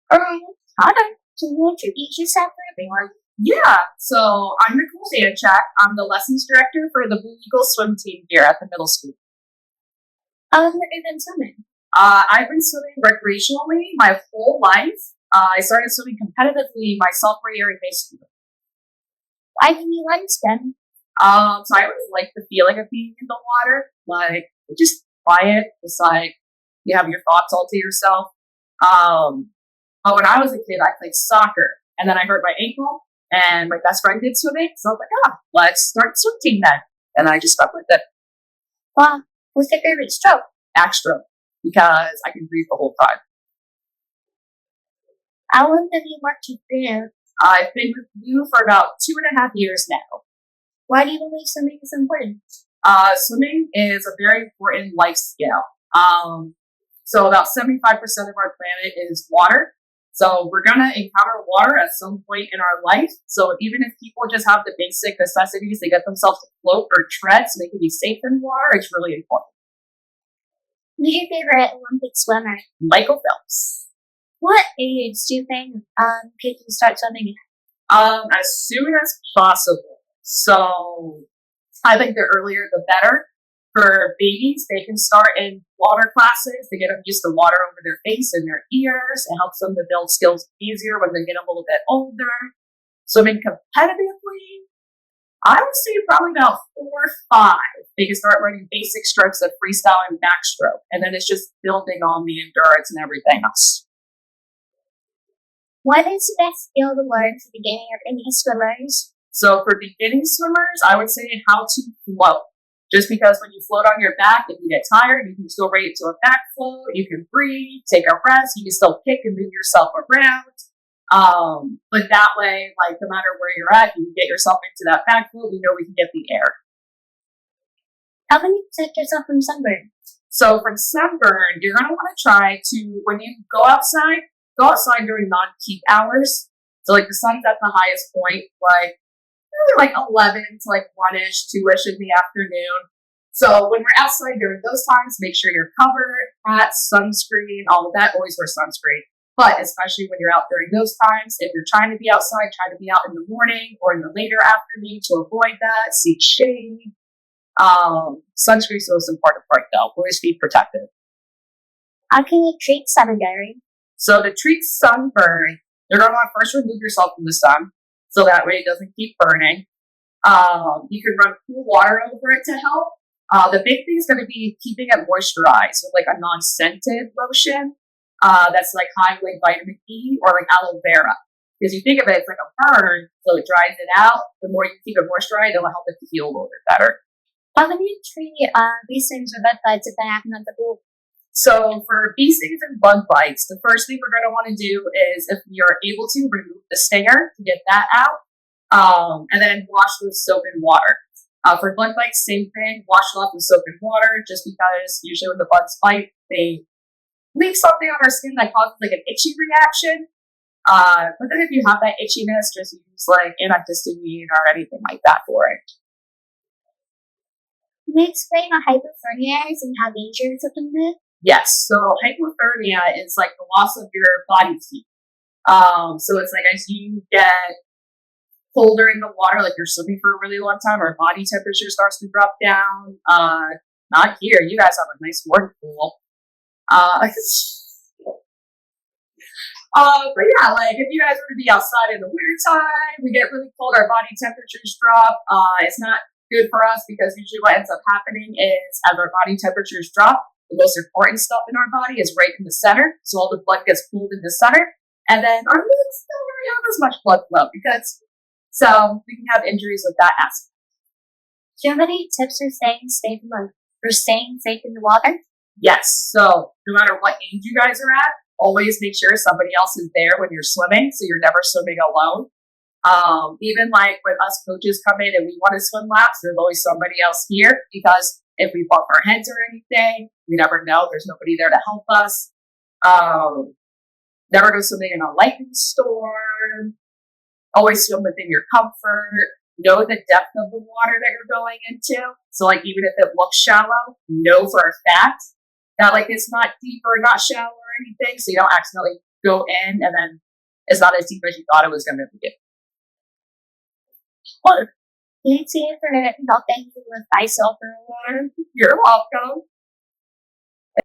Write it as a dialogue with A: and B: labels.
A: Alright, Connor, can you introduce yourself for everyone?
B: Yeah, so I'm Nicole I'm the lessons director for the Blue Eagle swim team here at the middle school.
A: What have you been swimming?
B: I've been swimming recreationally my whole life. I started swimming competitively my sophomore year in high school.
A: Why did you want to swim?
B: So I always like the feeling of being in the water, like just quiet. It's like you have your thoughts all to yourself. Um, but when I was a kid, I played soccer, and then I hurt my ankle, and my best friend did swimming, so I was like, let's start the swim team then. And I just stuck with it.
A: Wow, what's your favorite stroke?
B: Back stroke, because I can breathe the whole time.
A: How long have you worked with Blue?
B: I've been with Blue for about 2.5 years now.
A: Why do you believe swimming is important?
B: Swimming is a very important life skill. So about 75% of our planet is water. So we're going to encounter water at some point in our life. So even if people just have the basic necessities to get themselves to float or tread so they can be safe in water, it's really important.
A: Who's your favorite Olympic swimmer?
B: Michael Phelps.
A: What age do you think kids can start swimming
B: As soon as possible. So I think the earlier the better. For babies, they can start in water classes to get them used to water over their face and their ears. It helps them to build skills easier when they get a little bit older. Swimming competitively, I would say probably about 4 or 5. They can start learning basic strokes of freestyle and backstroke. And then it's just building on the endurance and everything else.
A: What is the best skill to learn for beginning or any swimmers?
B: So for beginning swimmers, I would say how to float. Just because when you float on your back, if you get tired, you can still rate it to a back float. You can breathe, take a rest. You can still kick and move yourself around. But that way, like no matter where you're at, you can get yourself into that back float. We know we can get the air.
A: How can you protect yourself from sunburn?
B: So from sunburn, you're going to want to try to, when you go outside during non-peak hours. So like the sun's at the highest point, like 11 to like 1-ish, 2-ish in the afternoon. So when we're outside during those times, make sure you're covered, hats, sunscreen, all of that. Always wear sunscreen. But especially when you're out during those times, if you're trying to be outside, try to be out in the morning or in the later afternoon to avoid that. Seek shade. Sunscreen is the most important part though. Always be protected.
A: How can you treat sunburn?
B: So to treat sunburn, you're going to want to first remove yourself from the sun. So that way it doesn't keep burning. You can run cool water over it to help. The big thing is going to be keeping it moisturized with like a non-scented lotion that's like high with vitamin E or like aloe vera. Because you think of it, it's like a burn, so it dries it out. The more you keep it moisturized, it'll help it to heal a little bit better.
A: How can you treat these things with bed bugs if they happen at the pool?
B: So for bee stings and bug bites, the first thing we're going to want to do is, if you're able to, remove the stinger to get that out, and then wash with soap and water. For bug bites, same thing, wash it off with soap and water, just because usually when the bugs bite, they leave something on our skin that causes like an itchy reaction. But then if you have that itchiness, just use like antihistamine or anything like that for it.
A: Can you explain what hypothermia is and how dangerous it can be?
B: Yes, so hypothermia is like the loss of your body heat. So it's like as you get colder in the water, like you're swimming for a really long time, our body temperature starts to drop down. Not here. You guys have a nice warm pool. But yeah, like if you guys were to be outside in the winter time, we get really cold, our body temperatures drop. It's not good for us because usually what ends up happening is as our body temperatures drop, the most important stuff in our body is right in the center. So all the blood gets pulled in the center. And then our limbs don't really have as much blood flow so we can have injuries with that aspect.
A: Do you have any tips for staying safe in the water?
B: Yes. So no matter what age you guys are at, always make sure somebody else is there when you're swimming. So you're never swimming alone. Even like when us coaches come in and we want to swim laps, there's always somebody else here because if we bump our heads or anything, we never know. There's nobody there to help us. Never go swimming in a lightning storm. Always swim within your comfort. Know the depth of the water that you're going into. So like even if it looks shallow, know for a fact that like it's not deep or not shallow or anything. So you don't accidentally go in and then it's not as deep as you thought it was going to be.
A: Well, thanks again for helping me with my self-reward.
B: You're welcome.